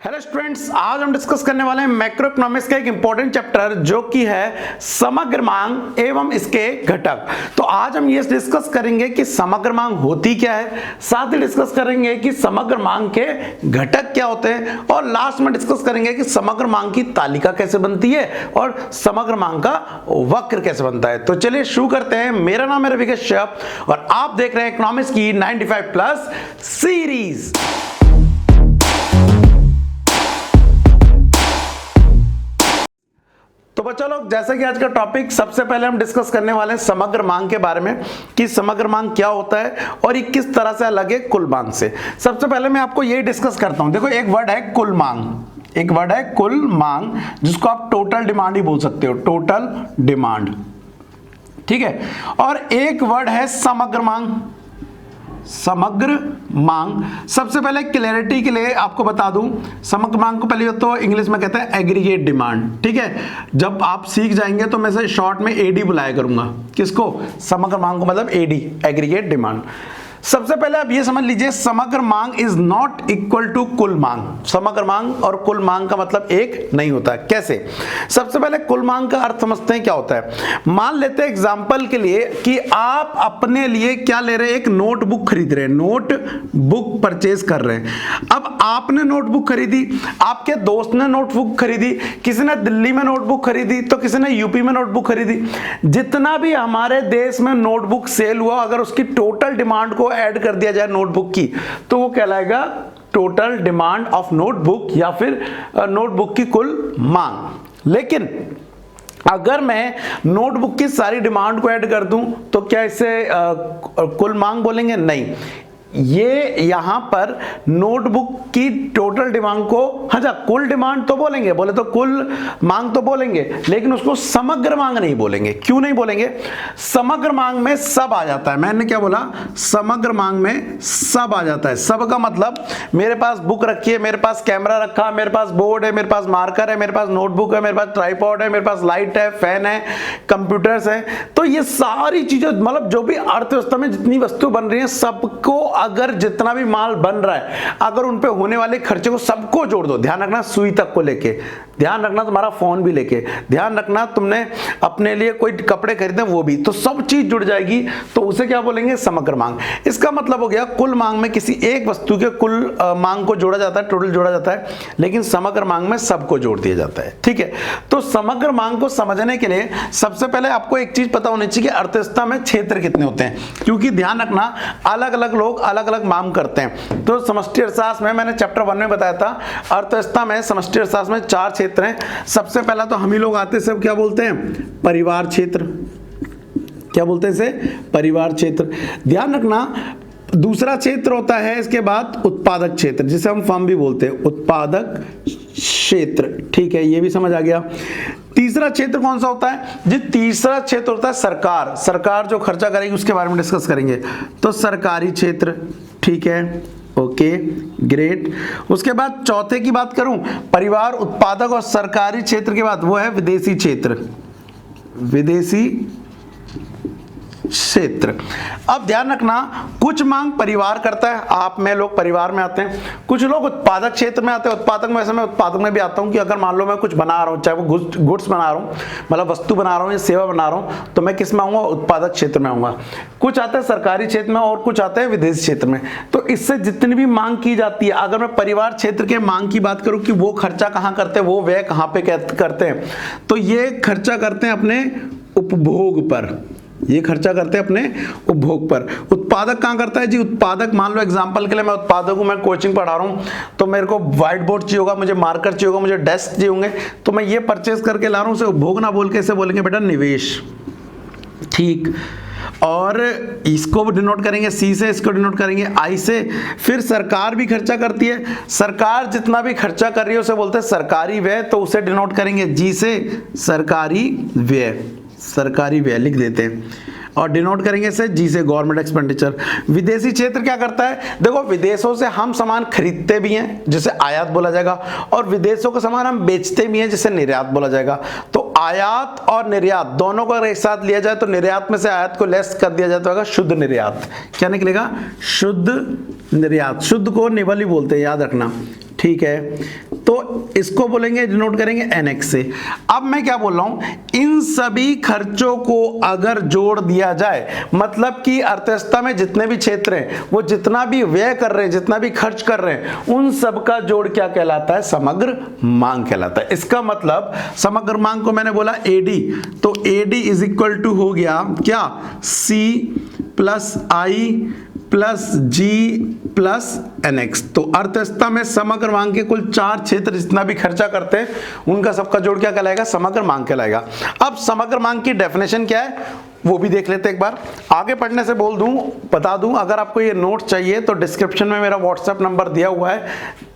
Hello students, आज हम discuss करने वाले हैं मैक्रो इकोनॉमिक्स का एक इंपॉर्टेंट चैप्टर जो कि है समग्र मांग एवं इसके घटक। तो आज हम ये डिस्कस करेंगे कि समग्र मांग होती क्या है, साथ ही डिस्कस करेंगे कि समग्र मांग के घटक क्या होते हैं और लास्ट में डिस्कस करेंगे कि समग्र मांग की तालिका कैसे बनती है और समग्र मांग का वक्र कैसे बनता है। तो चलिए शुरू करते हैं। मेरा नाम है रवि कश्यप और आप देख रहे हैं इकोनॉमिक्स की 95 प्लस सीरीज। तो बच्चों लोग, जैसे कि आज का टॉपिक सबसे पहले हम डिस्कस करने वाले हैं समग्र मांग के बारे में कि समग्र मांग क्या होता है और ये किस तरह से अलग है कुल मांग से। सबसे पहले मैं आपको यही डिस्कस करता हूं। देखो, एक वर्ड है कुल मांग, एक वर्ड है कुल मांग जिसको आप टोटल डिमांड ही बोल सकते हो, टोटल डिमांड, ठीक है। और एक वर्ड है समग्र मांग, समग्र मांग। सबसे पहले क्लैरिटी के लिए आपको बता दूं, समग्र मांग को पहले तो इंग्लिश में कहते हैं एग्रीगेट डिमांड, ठीक है। जब आप सीख जाएंगे तो मैं से शॉर्ट में एडी बुलाया करूंगा। किसको? समग्र मांग को, मतलब एडी, एग्रीगेट डिमांड। सबसे पहले आप ये समझ लीजिए, समग्र मांग इज नॉट इक्वल टू कुल मांग। समग्र मांग और कुल मांग का मतलब एक नहीं होता। कैसे? सबसे पहले कुल मांग का अर्थ समझते हैं क्या होता है। मान लेते हैं एग्जांपल के लिए कि आप अपने लिए क्या ले रहे हैं, एक नोटबुक खरीद रहे हैं, नोटबुक परचेज कर रहे हैं। अब आपने नोटबुक खरीदी, आपके दोस्त ने नोटबुक खरीदी, किसी ने दिल्ली में नोटबुक खरीदी तो किसी ने यूपी में नोटबुक खरीदी। जितना भी हमारे देश में नोटबुक सेल हुआ, अगर उसकी टोटल डिमांड को ऐड कर दिया जाए नोटबुक की, तो वो कहलाएगा टोटल डिमांड ऑफ नोटबुक या फिर नोटबुक की कुल मांग। लेकिन अगर मैं नोटबुक की सारी डिमांड को ऐड कर दूं तो क्या इसे कुल मांग बोलेंगे? नहीं। ये यहां पर नोटबुक की टोटल डिमांड को, हाँ, कुल डिमांड तो बोलेंगे, बोले तो कुल मांग तो बोलेंगे, लेकिन उसको समग्र मांग नहीं बोलेंगे। क्यों नहीं बोलेंगे? समग्र मांग में सब आ जाता है। मैंने क्या बोला? समग्र मांग में सब आ जाता है। सब का मतलब मेरे पास बुक रखी है, मेरे पास कैमरा रखा, मेरे पास बोर्ड है, मेरे पास मार्कर है, मेरे पास नोटबुक है, मेरे पास ट्राइपॉड है, मेरे पास लाइट है, फैन है, कंप्यूटर्स है। तो ये सारी चीजें, मतलब जो भी अर्थव्यवस्था में जितनी वस्तु बन रही है, सबको, अगर जितना भी माल बन रहा है, अगर उन पे होने वाले खर्चे को सबको जोड़ दो, ध्यान रखना सुई तक को लेके, ध्यान रखना तुम्हारा फोन भी लेके, ध्यान रखना तुमने अपने लिए कोई कपड़े खरीदे वो भी, तो सब चीज जुड़ जाएगी, तो उसे क्या बोलेंगे? समग्र मांग। इसका मतलब हो गया कुल मांग में किसी एक वस्तु के कुल मांग को जोड़ा जाता है, टोटल जोड़ा जाता है, लेकिन समग्र मांग में सबको जोड़ दिया जाता है, ठीक है। तो समग्र मांग को समझने के लिए सबसे पहले आपको एक चीज पता होनी चाहिए कि अर्थव्यवस्था में क्षेत्र कितने होते हैं, क्योंकि ध्यान रखना अलग अलग लोग अलग अलग मांग करते हैं। तो समष्टि अर्थशास्त्र में मैंने चैप्टर 1 में बताया था, अर्थव्यवस्था में समष्टि अर्थशास्त्र में 4 क्षेत्र हैं। सबसे पहला तो हम ही लोग आते सब क्या बोलते हैं? परिवार क्षेत्र। क्या बोलते हैं इसे? परिवार क्षेत्र। ध्यान रखना, दूसरा क्षेत्र होता है इसके बाद उत्पादक क्षेत्र, जिसे हम फर्म भी बोलते हैं, उत्पादक क्षेत्र, ठीक है, ये भी समझ आ गया। तीसरा क्षेत्र कौन सा होता है? जी, तीसरा क्षेत्र होता है सरकार। सरकार जो खर्चा करेगी उसके बारे में डिस्कस करेंगे, तो सरकारी क्षेत्र, ठीक है, ओके, ग्रेट। उसके बाद चौथे की बात करूं, परिवार, उत्पादक और सरकारी क्षेत्र के बाद वो है विदेशी क्षेत्र, विदेशी क्षेत्र। अब ध्यान रखना, कुछ मांग परिवार करता है, आप में लोग परिवार में आते हैं, कुछ लोग उत्पादक क्षेत्र में आते हैं। उत्पादक में, वैसे मैं उत्पादक में भी आता हूं कि अगर मान लो मैं कुछ बना रहा हूं, चाहे वो गुड्स बना रहा हूं, मतलब वस्तु बना रहा हूं या सेवा बना रहा हूं, तो मैं किस में आऊंगा? उत्पादक क्षेत्र में आऊंगा। कुछ आते हैं सरकारी क्षेत्र में और कुछ आते हैं विदेशी क्षेत्र में। तो इससे जितनी भी मांग की जाती है, अगर मैं परिवार क्षेत्र के मांग की बात करूं कि वो खर्चा कहां करते हैं, वो व्यय कहां पे करते हैं, तो ये खर्चा करते हैं अपने उपभोग पर, ये खर्चा करते हैं अपने उपभोग पर। उत्पादक कहां करता है? जी, उत्पादक, मान लो एग्जांपल के लिए मैं उत्पादक हूं, मैं कोचिंग पढ़ा रहा हूं, तो मेरे को व्हाइट बोर्ड चाहिए होगा, मुझे मार्कर चाहिए होगा, मुझे डेस्क चाहिए होंगे, तो मैं ये परचेस करके ला रहा हूं। उसे उपभोग ना बोल के इसे बोलेंगे बेटा निवेश, ठीक। और इसको डिनोट करेंगे सी से, इसको डिनोट करेंगे आई से। फिर सरकार भी खर्चा करती है, सरकार जितना भी खर्चा कर रही है उसे बोलते हैं सरकारी व्यय, तो उसे डिनोट करेंगे जी से, सरकारी व्यय, सरकारी व्यय लिख देते हैं, और डिनोट करेंगे इसे जी से, गवर्नमेंट एक्सपेंडिचर। विदेशी क्षेत्र क्या करता है? देखो, विदेशों से हम सामान खरीदते भी हैं जिसे आयात बोला जाएगा, और विदेशों का सामान हम बेचते भी हैं जिसे निर्यात बोला जाएगा। तो आयात और निर्यात दोनों को अगर एक साथ लिया जाए तो निर्यात में से आयात को लेस कर दिया जाए तो होगा शुद्ध निर्यात। क्या निकलेगा? शुद्ध निर्यात। शुद्ध को निवल ही बोलते हैं, याद रखना, ठीक है। तो इसको बोलेंगे, डिनोट करेंगे NX से। अब मैं क्या बोल रहा हूं, इन सभी खर्चों को अगर जोड़ दिया जाए, मतलब कि अर्थव्यवस्था में जितने भी क्षेत्र हैं वो जितना भी व्यय कर रहे हैं, जितना भी खर्च कर रहे हैं, उन सब का जोड़ क्या कहलाता है, समग्र मांग कहलाता है। इसका मतलब समग्र मांग को मैंने बोला AD, तो AD इज इक्वल टू हो गया क्या, C plus I plus G plus NX। तो अर्थव्यवस्था में समग्र मांग के कुल 4 क्षेत्र जितना भी खर्चा करते हैं उनका सबका जोड़ क्या कहलाएगा, समग्र मांग कहलाएगा। अब समग्र मांग की डेफिनेशन क्या है वो भी देख लेते हैं एक बार। आगे पढ़ने से बता दूं, अगर आपको ये नोट चाहिए तो डिस्क्रिप्शन में मेरा व्हाट्सएप नंबर दिया हुआ है,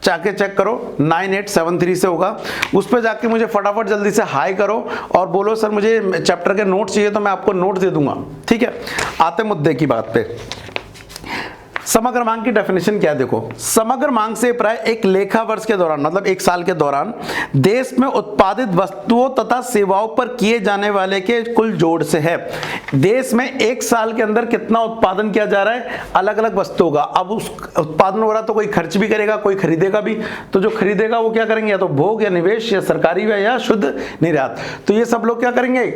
जाके चेक करो, 9873 से होगा। उस पर जाके मुझे फटाफट जल्दी से हाई करो और बोलो सर मुझे चैप्टर के नोट चाहिए, तो मैं आपको नोट दे दूंगा। ठीक है, आते मुद्दे की बात पे। समग्र मांग की डेफिनेशन क्या है, देखो, समग्र मांग से प्राय एक लेखा वर्ष के दौरान, मतलब एक साल के दौरान देश में उत्पादित वस्तुओं तथा सेवाओं पर किए जाने वाले के कुल जोड़ से है। देश में एक साल के अंदर कितना उत्पादन किया जा रहा है अलग अलग वस्तुओं का। अब उस उत्पादन हो रहा तो कोई खर्च भी करेगा, कोई खरीदेगा भी, तो जो खरीदेगा वो क्या करेंगे, या तो भोग या निवेश या सरकारी व्यय या शुद्ध निर्यात। तो ये सब लोग क्या करेंगे,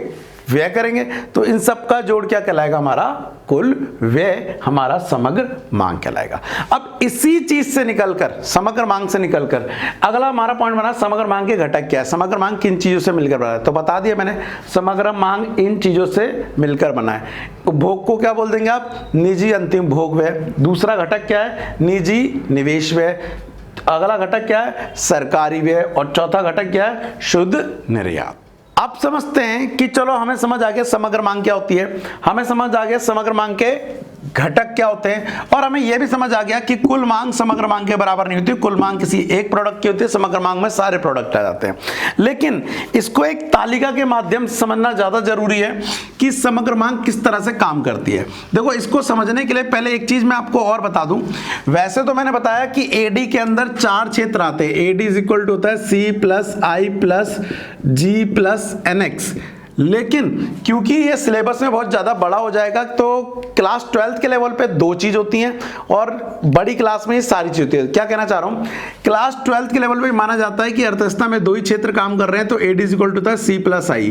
व्यय करेंगे। तो इन सब का जोड़ क्या कहलाएगा, हमारा कुल व्यय, हमारा समग्र मांग कहलाएगा। अब इसी चीज से निकलकर, समग्र मांग से निकलकर अगला हमारा पॉइंट बना, समग्र मांग के घटक क्या है, समग्र मांग किन चीजों से मिलकर बना है। तो बता दिया मैंने, समग्र मांग इन चीजों से मिलकर बना है। उपभोग को क्या बोल देंगे आप, निजी अंतिम भोग व्यय। दूसरा घटक क्या है, निजी निवेश व्यय। अगला घटक क्या है, सरकारी व्यय। और चौथा घटक क्या है, शुद्ध निर्यात। आप समझते हैं कि चलो हमें समझ आ गया समग्र मांग क्या होती है, हमें समझ आ गया समग्र मांग के घटक क्या होते हैं, और हमें यह भी समझ आ गया कि कुल मांग समग्र मांग के बराबर नहीं होती। कुल मांग किसी एक प्रोडक्ट की होती है, समग्र मांग में सारे प्रोडक्ट आ जाते हैं। लेकिन इसको एक तालिका के माध्यम से समझना ज्यादा जरूरी है कि समग्र मांग किस तरह से काम करती है। देखो, इसको समझने के लिए पहले एक चीज मैं आपको और बता दूं। वैसे तो मैंने बताया कि AD के अंदर 4 क्षेत्र आते हैं। AD इज इक्वल टू होता है C plus I plus G plus NX। लेकिन क्योंकि ये सिलेबस में बहुत ज्यादा बड़ा हो जाएगा, तो क्लास 12th के लेवल पे 2 चीज होती हैं और बड़ी क्लास में ये सारी चीज होती है। क्या कहना चाह रहा हूं, क्लास 12th के लेवल पे माना जाता है कि अर्थव्यवस्था में 2 ही क्षेत्र काम कर रहे हैं, तो AD इज इक्वल टू होता है C प्लस I।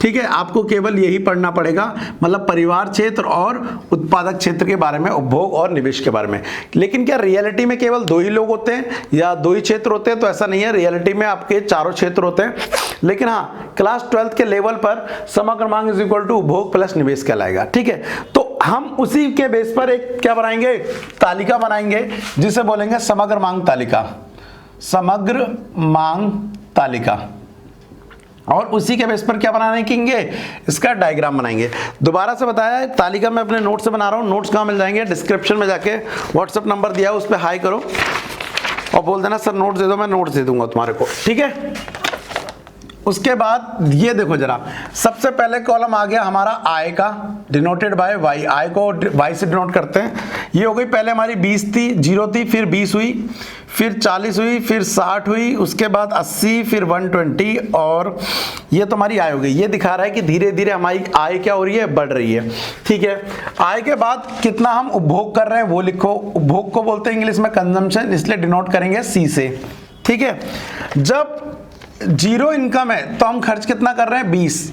ठीक है, आपको केवल यही पढ़ना पड़ेगा, मतलब परिवार क्षेत्र और उत्पादक क्षेत्र के बारे में, उपभोग और निवेश के बारे में। लेकिन क्या रियलिटी में केवल 2 ही लोग होते हैं या 2 ही क्षेत्र होते हैं, तो ऐसा नहीं है। रियलिटी में आपके 4 क्षेत्र होते हैं। लेकिन हाँ, क्लास 12th के लेवल पर समग्र मांग इज इक्वल टू उपभोग प्लस निवेश कहलाएगा। ठीक है, तो हम उसी के बेस पर एक क्या बनाएंगे, तालिका बनाएंगे, जिसे बोलेंगे समग्र मांग तालिका। समग्र मांग तालिका। और उसी के बेस पर क्या बनाएंगे, इसका डायग्राम बनाएंगे। दोबारा से बताया, तालिका मैं अपने नोट से बना रहा हूं। नोट्स कहां मिल जाएंगे, डिस्क्रिप्शन में जाके व्हाट्सएप नंबर दिया है उस पर हाई करो और बोल देना सर नोट्स दे दो, मैं नोट्स दे दूंगा तुम्हारे को। ठीक है, उसके बाद ये देखो जरा, सबसे पहले कॉलम आ गया हमारा आय का, डिनोटेड बाय वाई। आय को वाई से डिनोट करते हैं। ये हो गई, पहले हमारी 20 थी, 0 थी, फिर 20 हुई, फिर 40 हुई, फिर 60 हुई, उसके बाद 80, फिर 120, और ये तो हमारी आय हो गई। ये दिखा रहा है कि धीरे धीरे हमारी आय क्या हो रही है, बढ़ रही है। ठीक है, आय के बाद कितना हम उपभोग कर रहे हैं वो लिखो। उपभोग को बोलते हैं इंग्लिश में कंजम्पशन, इसलिए डिनोट करेंगे C से। ठीक है, जब 0 इनकम है तो हम खर्च कितना कर रहे हैं, 20।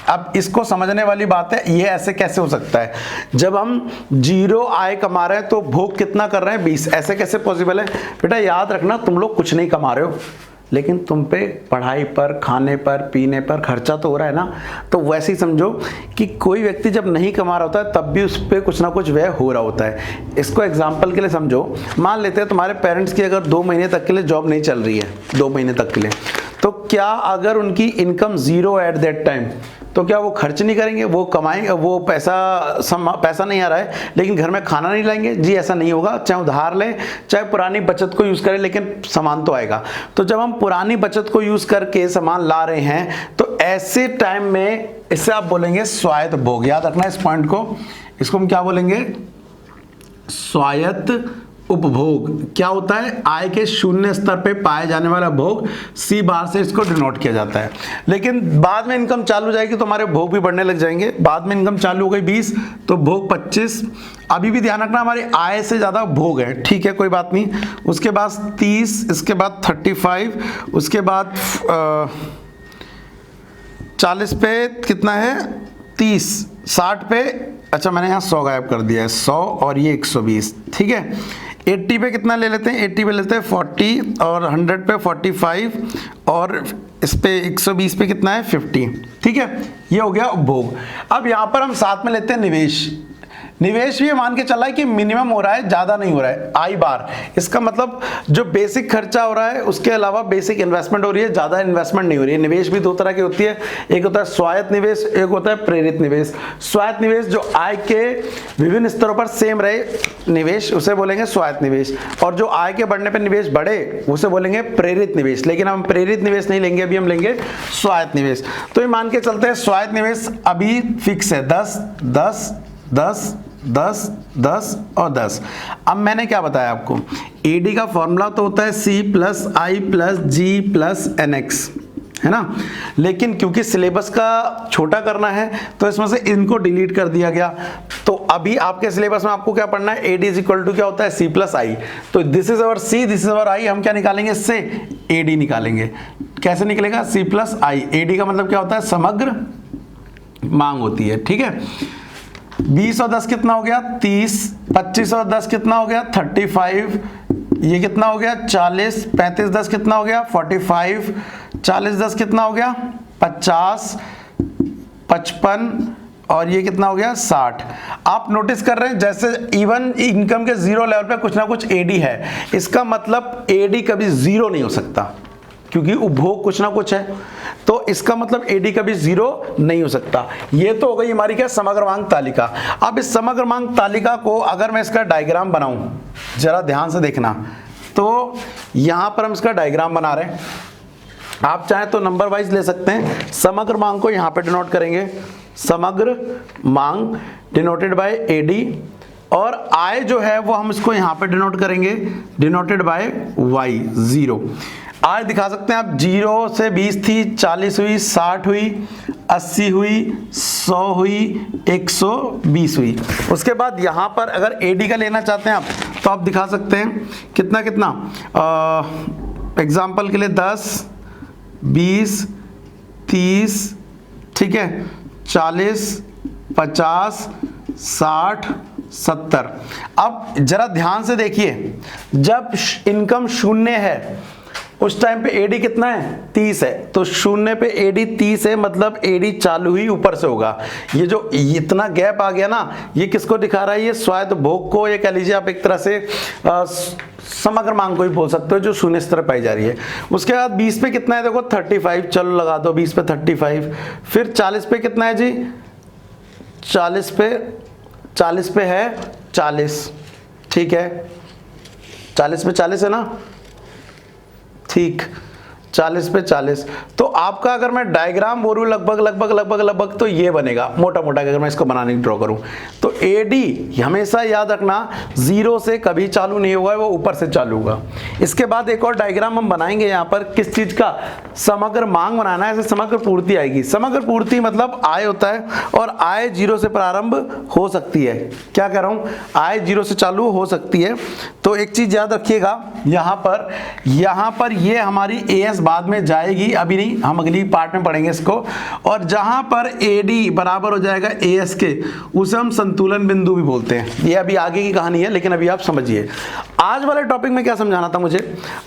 अब इसको समझने वाली बात है, ये ऐसे कैसे हो सकता है, जब हम 0 आय कमा रहे हैं तो भोग कितना कर रहे हैं, 20। ऐसे कैसे पॉसिबल है बेटा, याद रखना तुम लोग कुछ नहीं कमा रहे हो, लेकिन तुम पे पढ़ाई पर, खाने पर, पीने पर खर्चा तो हो रहा है ना। तो वैसे ही समझो कि कोई व्यक्ति जब नहीं कमा रहा होता है तब भी उस पर कुछ ना कुछ व्यय हो रहा होता है। इसको एग्जाम्पल के लिए समझो, मान लेते हैं तुम्हारे पेरेंट्स की अगर 2 महीने तक के लिए जॉब नहीं चल रही है, 2 महीने तक के लिए, तो क्या अगर उनकी इनकम 0 एट दैट टाइम, तो क्या वो खर्च नहीं करेंगे, वो कमाएंगे, वो पैसा नहीं आ रहा है लेकिन घर में खाना नहीं लाएंगे? जी ऐसा नहीं होगा। चाहे उधार लें, चाहे पुरानी बचत को यूज करें, लेकिन सामान तो आएगा। तो जब हम पुरानी बचत को यूज करके सामान ला रहे हैं तो ऐसे टाइम में इससे आप बोलेंगे स्वायत्त भोग। याद रखना इस पॉइंट को, इसको हम क्या बोलेंगे, स्वायत्त उपभोग क्या होता है, आय के शून्य स्तर पे पाए जाने वाला भोग, सी बार से इसको डिनोट किया जाता है। लेकिन बाद में इनकम चालू हो जाएगी तो हमारे भोग भी बढ़ने लग जाएंगे। बाद में इनकम चालू हो गई 20 तो भोग 25। अभी भी ध्यान रखना हमारी आय से ज्यादा भोग है, ठीक है कोई बात नहीं। उसके बाद 30, इसके बाद 35, उसके बाद 40 पे कितना है 30, 60 पे, अच्छा मैंने यहाँ 100 गायब कर दिया है, 100 और ये 120, ठीक है। 80 पे कितना ले लेते हैं, 80 पे लेते हैं 40 और 100 पे 45 और इस पे 120 पे कितना है 50, ठीक है। ये हो गया उपभोग। अब यहाँ पर हम साथ में लेते हैं निवेश। निवेश भी मान के चला है कि मिनिमम हो रहा है, ज्यादा नहीं हो रहा है, आई बार। इसका मतलब जो बेसिक खर्चा हो रहा है उसके अलावा बेसिक इन्वेस्टमेंट हो रही है, ज्यादा इन्वेस्टमेंट नहीं हो रही है। निवेश भी दो तरह की होती है, एक होता है स्वायत्त निवेश, एक होता है प्रेरित निवेश। स्वायत्त निवेश जो आय के विभिन्न स्तरों पर सेम रहे निवेश, उसे बोलेंगे स्वायत्त निवेश, और जो आय के बढ़ने पर निवेश बढ़े उसे बोलेंगे प्रेरित निवेश। लेकिन हम प्रेरित निवेश नहीं लेंगे, अभी हम लेंगे स्वायत्त निवेश। तो ये मान के चलते हैं स्वायत्त निवेश अभी फिक्स है 10 10 10 10 10 और 10। अब मैंने क्या बताया आपको, एडी का फॉर्मूला तो होता है C प्लस आई प्लस जी प्लस NX, है ना। लेकिन क्योंकि सिलेबस का छोटा करना है तो इसमें से इनको डिलीट कर दिया गया। तो अभी आपके सिलेबस में आपको क्या पढ़ना है, AD इज इक्वल टू क्या होता है C प्लस आई। तो this is our C, this is our I, हम क्या निकालेंगे इससे AD निकालेंगे। कैसे निकलेगा, C प्लस आई। AD का मतलब क्या होता है, समग्र मांग होती है, ठीक है। 20 और 10 कितना हो गया 30, 25 और 10 कितना हो गया 35, ये कितना हो गया 40, 35 10 कितना हो गया 45, 40 10 कितना हो गया 50, 55 और ये कितना हो गया 60। आप नोटिस कर रहे हैं जैसे इवन इनकम के जीरो लेवल पे कुछ ना कुछ एडी है, इसका मतलब एडी कभी जीरो नहीं हो सकता क्योंकि उपभोग कुछ ना कुछ है, तो इसका मतलब एडी कभी जीरो नहीं हो सकता। ये तो हो गई हमारी क्या, समग्र मांग तालिका। अब इस समग्र मांग तालिका को अगर मैं इसका डायग्राम बनाऊं, जरा ध्यान से देखना, तो यहां पर हम इसका डायग्राम बना रहे हैं। आप चाहें तो नंबर वाइज ले सकते हैं। समग्र मांग को यहां पे डिनोट करेंगे, समग्र मांग डिनोटेड बाय एडी, और आय जो है वो हम इसको यहां पे डिनोट करेंगे, डिनोटेड बाय वाई, 0। आय दिखा सकते हैं आप, 0 से 20 थी, 40 हुई, 60 हुई, 80 हुई, 100 हुई, 120 हुई। उसके बाद यहां पर अगर एडी का लेना चाहते हैं आप तो आप दिखा सकते हैं कितना कितना, एग्जाम्पल के लिए 10, 20, 30, ठीक है, 40, 50, 60, 70। अब जरा ध्यान से देखिए, जब इनकम शून्य है उस टाइम पे एडी कितना है 30 है, तो शून्य पे एडी 30 है, मतलब एडी चालू ही ऊपर से होगा। ये जो इतना गैप आ गया ना, ये किसको दिखा रहा है, ये स्वायत्त भोग को, ये कह लीजिए आप एक तरह से समग्र मांग को ही बोल सकते हो जो शून्य स्तर पाई जा रही है। उसके बाद 20 पे कितना है देखो 35, चलो लगा दो 20 पे 35। फिर 40 पे कितना है जी, 40 पे है 40, ठीक है, 40 पे 40 है ना, ठीक, 40 पे 40। तो आपका अगर मैं डायग्राम बोलूं लगभग तो ये बनेगा मोटा मोटा, अगर मैं इसको बनाने की ड्रॉ करूं तो एडी हमेशा याद रखना 0 से कभी चालू नहीं होगा, वो ऊपर से चालू होगा। इसके बाद एक और डायग्राम हम बनाएंगे यहाँ पर, किस चीज का, समग्र मांग बनाना है, ऐसे समग्र पूर्ति आएगी। समग्र पूर्ति मतलब आय होता है, और आय 0 से प्रारंभ हो सकती है। क्या कह रहा हूं, आय 0 से चालू हो सकती है। तो एक चीज याद रखिएगा, यहाँ पर ये हमारी एएस बाद में जाएगी, अभी नहीं, हम अगली पार्ट में पढ़ेंगे इसको। और जहां पर एडी बराबर हो जाएगा एएस के, उसे हम संतुलन बिंदु भी बोलते हैं। ये अभी आगे की कहानी है, लेकिन अभी आप समझिए। आज वाले टॉपिक में क्या समझाना था मुझे,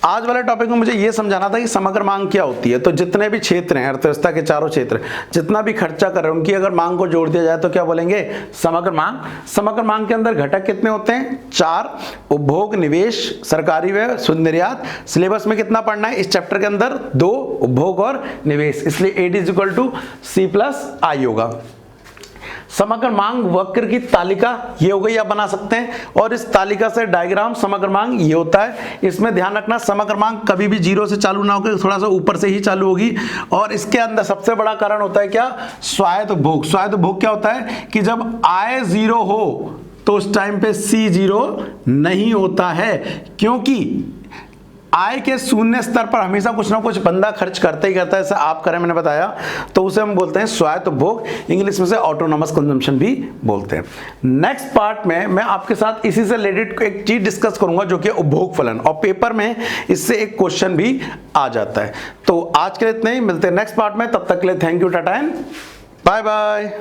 आज वाले टॉपिक में मुझे ये समझाना था कि समग्र मांग क्या होती है। तो जितने भी क्षेत्र हैं अर्थव्यवस्था के, चारों क्षेत्र जितना भी खर्चा कर रहे हैं, उनकी अगर मांग को जोड़ दिया जाए तो क्या बोलेंगे, समग्र मांग। समग्र मांग के अंदर घटक कितने होते हैं, 4, उपभोग, निवेश, सरकारी व्यय, शुद्ध निर्यात। सिलेबस में कितना पढ़ना है इस चैप्टर के अंदर, 2, उपभोग और निवेश, इसलिए AD is equal to C plus I होगा। समग्र मांग वक्र की तालिका ये हो गई, आप बना सकते हैं, और इस तालिका से डायग्राम समग्र मांग ये होता है। इसमें ध्यान रखना समग्र मांग कभी भी 0 से चालू ना होकर थोड़ा सा ऊपर से ही चालू होगी, और इसके अंदर सबसे बड़ा कारण होता है क्या, स्वायत्त भोग। स्वायत्त भोग क्या होता है कि जब आय 0 हो तो उस टाइम पे C0 नहीं होता है, क्योंकि आय के शून्य स्तर पर हमेशा कुछ ना कुछ बंदा खर्च करता ही करता है। जैसे आप करें, मैंने बताया, तो उसे हम बोलते हैं स्वायत्त उपभोग, इंग्लिश में से ऑटोनोमस कंजम्पशन भी बोलते हैं। नेक्स्ट पार्ट में मैं आपके साथ इसी से रिलेटेड एक चीज डिस्कस करूंगा जो कि उपभोग फलन, और पेपर में इससे एक क्वेश्चन भी आ जाता है। तो आज के लिए इतना ही, मिलते हैं नेक्स्ट पार्ट में, तब तक के लिए thank you, tata and bye bye.